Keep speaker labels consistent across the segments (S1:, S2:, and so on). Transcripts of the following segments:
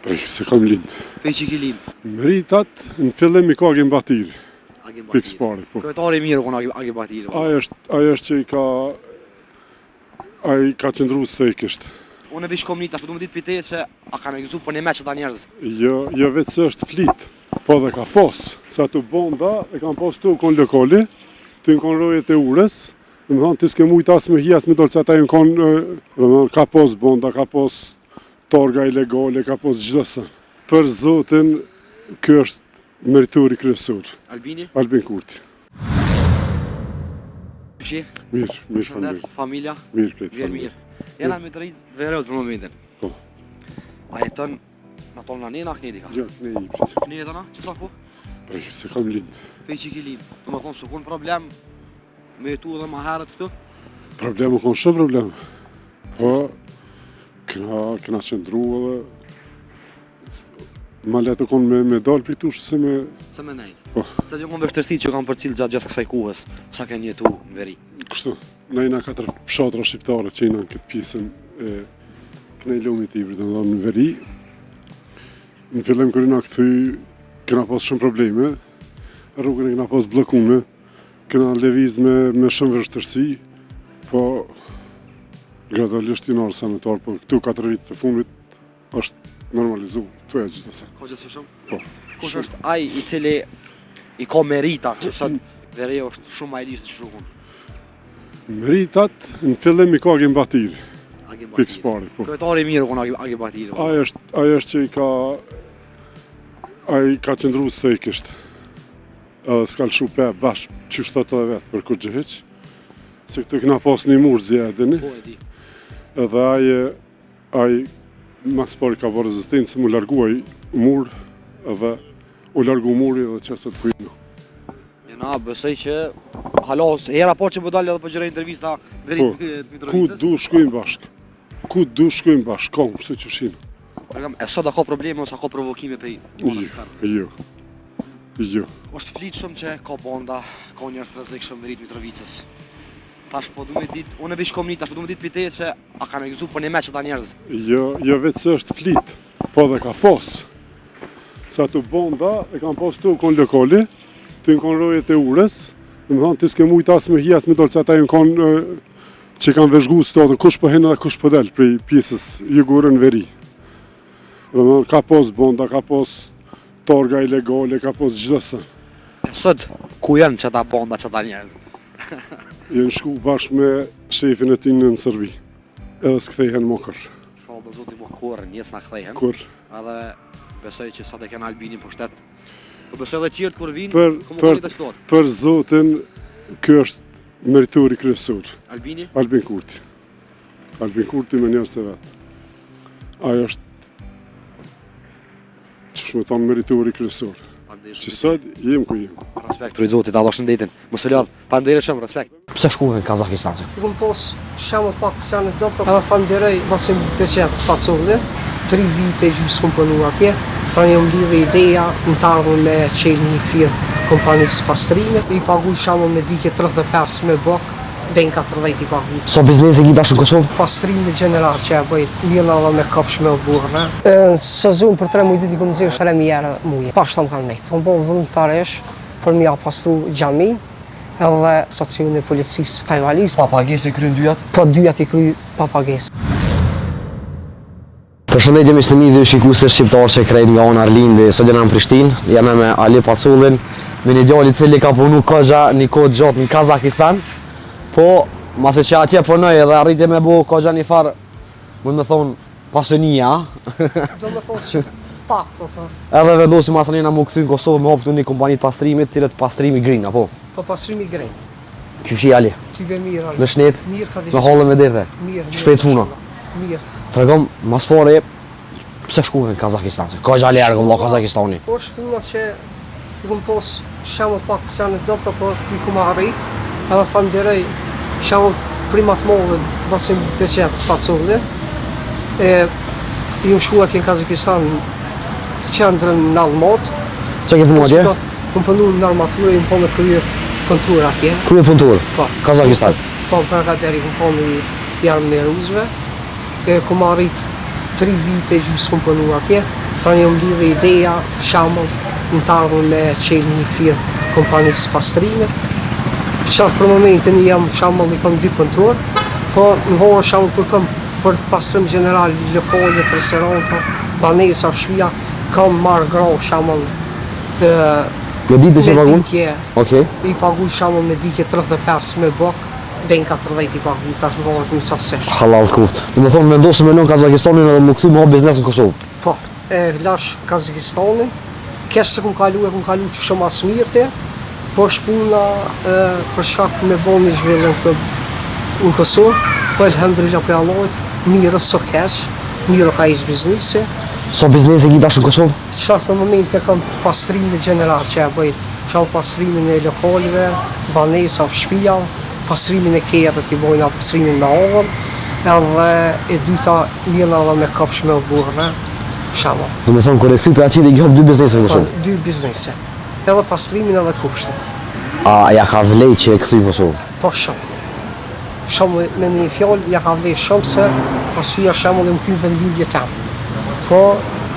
S1: Se kam lind.
S2: Pe që ki lind?
S1: Meritat në fillim i ka Agim Batiri. Pikës pari, po.
S2: Kryetari mirë konë Agim Batiri.
S1: Aja është që i ka qëndru stekisht.
S2: Unë e vish kom një tash, po du më ditë për te që a kanë egzistu për një me që ta njerëz.
S1: Jo vetë se është flit, po dhe ka pos. Sa të bonda e kam pos të u konë lokali, të në konë rojet e ures, dhe më thonë të s'ke mujtë asë me hi, asë me dolë që ata në konë, dhe më thonë ka pos bonda, ka pos torga ilegale, ka pos gjithë së. Për zotin, kjo është merituri kryesor.
S2: Albini?
S1: Albin Kurti.
S2: Qi?
S1: Mirë, familja.
S2: Familja?
S1: Mirë, plejtë familja.
S2: Jena me të rejtë verëut për momentin.
S1: Po.
S2: A jetën në tonë në nena, kënjeti ka?
S1: Jo, këne i pëtë.
S2: Këne jetëna? Që sa ku?
S1: Se kam lind.
S2: Pe që ki lind? Të më thonë, su kun problem me jetu edhe ma herët këtu?
S1: Problemu konë shumë problem. Po, këna qëndru edhe ma letë konë me dalë për tushë se me...
S2: Se me nejtë.
S1: Po.
S2: Se të konë vështërsi që kam për cilë gjatë kësaj kohës, sa kënë jetu në veri.
S1: Kështu, na jena 4 fshatra shqiptare që jena në këtë pjesën e këna i lumit i bërë, në veri. Në fillim kër jena këthy, këna pas shumë probleme, rrugën e këna pas blokune, këna leviz me shumë vështërsi, po gradualisht jena arë sanitar, po këtu 4 vitë të fundit është normalizu, të e gjithë se.
S2: Ko gjithë se shumë?
S1: Po.
S2: Kush është ai i cili i ka merita që sot veri është shumë ma e listë që shukun?
S1: Meritat në fillim i ka Agim Batiri. Pikës pari, po.
S2: Kryetari mirë konë Agim Batiri.
S1: Aja është që i ka qëndru stekisht. Edhe s'ka lëshu pe bashkë që 70 vetë për kur gjëheq. Që këtu këna pas një murë zjedini.
S2: Po e di.
S1: Edhe aj mas pari ka bërë rezistencë, mu larguaj murë edhe u largu muri edhe qësët kujnë.
S2: Jena besoj që halos, hera po që pëdalli edhe për gjëre intervista veri të Mitrovicës.
S1: Ku du shkojmë bashkë? Ku du shkojmë bashkë? Ka kështë të qëshinë.
S2: E sot a ka probleme ose a ka provokime për i?
S1: Jo.
S2: Është flitë shumë që ka bonda, ka njërës të rëzik shumë veri të Mitrovicës. Tash po du me ditë, unë e vish kom një, tash po du me ditë për te që a kanë egzistu për një me që ta njerëz.
S1: Jo vetë se është flitë, po dhe ka pos. Sa të bonda e kam pos të u konë lokali, të në konë rojet e ures, dhe më thonë të s'ke mujtë asë me hi, asë me dolë që ata në konë që kanë veshgu së të kush për henë dhe kush për delë prej pjesës jugurën veri. Dhe më thonë ka pos bonda, ka pos torga ilegale, ka pos gjithësë.
S2: Sot, ku janë që ta bonda që ta njerëz?
S1: Jënë shku bashkë me shefin e tinë në Sërbi, edhe s'kthejhen më kërë.
S2: Shalë do zoti më kurë, njës në kthejhen.
S1: Kur?
S2: Edhe besoj që sa të kena Albinin për shtet. Po besoj edhe tjertë kur vinë,
S1: për zotin, kjo është merituri kryesor.
S2: Albini?
S1: Albin Kurti. Albin Kurti me njerëz të vetë. Ajo është, që shme thonë merituri kryesor. Që sot, jem ku jem.
S2: Respekt, rujë zotit, Allah shëndetin. Mësëllat, falemderit shumë, respekt.
S3: Pse shkuve në Kazakistan?
S4: Kun pos shemë pak se janë të dorë, edhe falemderoj Vasim Beqet Pacollin. 3 vite gjysë kom punu atje. Tani më lidhe ideja në të ardhën me qelë një firmë kompanisë pastrime. I paguj shemë me dike 35 me blok, dhe në 40 i paguj.
S3: So biznesi ki dash në Kosovë?
S4: Pastrime general që e bëjt, mjëna dhe me kopsh me burna. Në sezon për 3 mujdit i kom zirë 3.000 muje. Pashtam kanë me. Kom bo vëllëntaresh për mja pastru gjamin, edhe stacioni policisë Kajvalis.
S2: Papagesë i kryen 2 jatë?
S4: Po 2 jatë i kry papagesë.
S3: Përshëndetje mislimi dhe shikuesve shqiptarë që krejt nga unë Arlindi, sot jena në Prishtinë, jam me Ali Pacollin, me një djalë i cili ka punu kogja një kohë gjatë në Kazakistan, po mase që atje punoj edhe arritje me bo kogja një farë, mund me thonë, pasënia.
S4: Do me thonë që pak, po.
S3: Edhe vendosim asanina mu këthy në Kosovë me hoptu një kompanit pastrimit, cilët pastrimi green, apo?
S4: Po pastrimi green.
S3: Qyshi Ali?
S4: Ty be mirë, Ali.
S3: Me shnet?
S4: Mirë ka
S3: me hollën me dirte?
S4: Mirë.
S3: Shpejt puna?
S4: Mirë.
S3: Tregom, mas pare, pse shkuve në Kazakistan? Ka gja lërgë vëlla Kazakistani?
S4: Po është puna që i kom pos shemë pak se janë të dorë, po i kom arrit, edhe falemderoj shemë primat mollën Vasim Beqet Pacollin. I më shku atje në Kazakistan, qendrën në Almat.
S3: Që ke punu atje?
S4: Kom punu në armaturë, i më po me kryer puntur atje.
S3: Kryer puntur?
S4: Po.
S3: Kazakistan?
S4: Po, për ka deri kom po në jarmë në Ruzve. Kom arrit 3 vite gjysë kom punu atje. tani më lidhe ideja, shambull, në të ardhën me qenë një firmë kompanisë pastrimit. Qatë për momentin jam shambull i kam 2 kontor, po në vorë shambull kur kam për pastrim general, lokalet, restoranta, banesa, shtëpia, kam marrë grau shambull
S3: Me ditë që pagun? Okej.
S4: I paguj shambull me dike 35 me bok, dhe në 40 i paguj, tash në vorët më sasesh.
S3: Halal kuft. Dhe me thonë, me ndosë me lënë Kazakistanin edhe më këthy më hapë biznes në Kosovë.
S4: Po, lash Kazakistanin, kesh se kum kalu që shumë as mirë te, po shpuna për shkak me bo një zhvillën këtë në Kosovë, po elhamdulillah për Allahut, mirë so kesh, mirë ka ishë biznesi.
S3: So biznesi ki tash në Kosovë?
S4: Qëta për moment e kam pastrimin general që e bëjt, qam pastrimin e lokalve, banesa, shtëpia, pastrimin e kerët i bojna, pastrimin me avën, edhe e dyta njëna edhe me kapsh me burë, shambull.
S3: Dhe me thonë, kër e këthy për ati dhe i gjopë 2 biznese në Kosovë?
S4: 2 biznese, edhe pastrimin edhe kushtin.
S3: A ja ka vlej që e këthy në Kosovë?
S4: Po shumë. Shumë me një fjallë, ja ka vlej shumë se asyja shambull e më ty vendlindje temë. Po,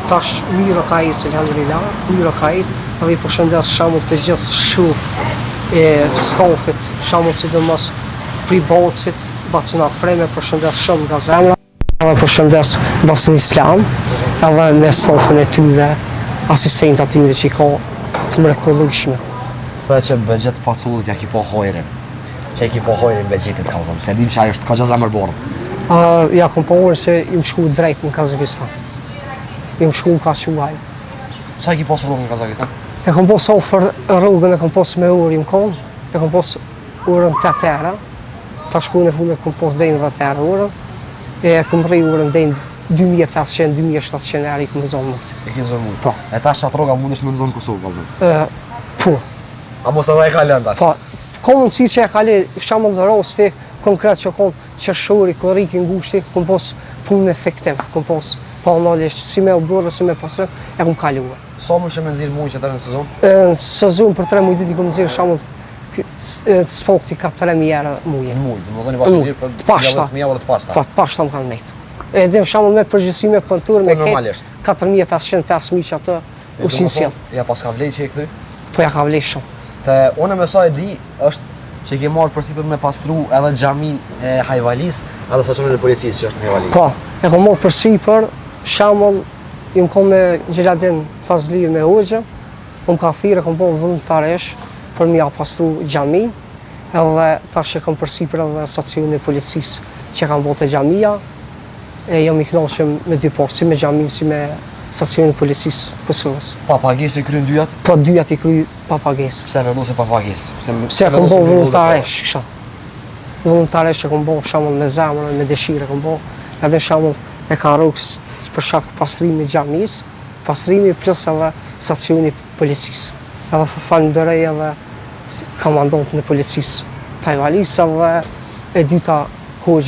S4: tash mirë ka isë, alhamdulillah, mirë ka isë, edhe i përshëndes shambull të gjithë shumë e stafit, shambull sidomos pribocit, bacina freme, përshëndes shumë nga zemra, edhe përshëndes bacin islam, edhe me stafin e tyve, asistent atyve që i ka të mrekullueshme.
S3: Dhe që bëgjet pacullit ja ki po hojrin. Që i ki po hojrin bëgjetit, ka zëmë, se dim që ajo është ka që zemër borë.
S4: Ja kom po orë se im shku drejt në Kazakistan. Im shku ka quaj.
S3: Sa i ki posë rrugën në Kazakistan?
S4: E kom posë ofër rrugën, e kom posë me orë im konë, e kom posë orën 8 era, ta shku në fundet kom posë dejnë 10 era orën, e kom rrej orën dejnë 2500-2700 era i kom nëzonë mund.
S3: E ki nëzonë mund?
S4: Po.
S3: E ta shatë rroga mundesh me nëzonë Kosovë, ka zëmë?
S4: Po.
S3: A mos edhe e ka lënda?
S4: Po. Ka mundësi që e ka le, shamull dhe rosti, konkret që kom qërshori, koriki, ngushti, kom posë punë efektiv, kom posë pa analisht, si me obrore, si me pasrë, e kom kaluë.
S3: Sa më shë me nëzirë mujë që tërë në sezon?
S4: Në sezon për 3 mujë dit i kom nëzirë shamull të spokti ka 3.000 euro mujë.
S3: Mujë, dhe më dhoni pas nëzirë për 10.000 euro të pasta.
S4: Po, të pashta më kanë mejtë. E dhe shamull me përgjithësi me pëntur, me
S3: normalisht.
S4: 4.500-5.000 që atë ushin sjell.
S3: Ja pas ka vlej që e këthy?
S4: Po ja ka vlej shumë.
S3: Te une me sa e di është që ke marrë përsipër me pastru edhe xhamin e Hajvalis edhe stacionin e policisë që është në Hajvali.
S4: Po, e kom marrë përsipër, shamull, im kom me Gjeladin Fazli me Hoxha, ka thirë, kom bërë vullnetaresh për mja pastru xhamin, edhe tash e kom përsipër edhe stacionin e policisë që kam bërë të xhamia, e jam i kënaqur me dy parë, si me xhamin, si me stacionin e policisë të Kosovës.
S3: Papagesë i kryen dyjat?
S4: Po dyjat i kryj papagesë.
S3: Pse vendose papagesë?
S4: Pse e kom bërë vullnetaresh, kësha. Vullnetaresh e kom bërë shamull me zemrë, me dëshirë e kom bërë, edhe shamull e ka rrugës për shkak pastrimi xhamisë, pastrimi plus edhe stacioni policisë. Edhe falenderoj edhe komandantën e policisë të Hajvalis edhe e dyta Hoxha.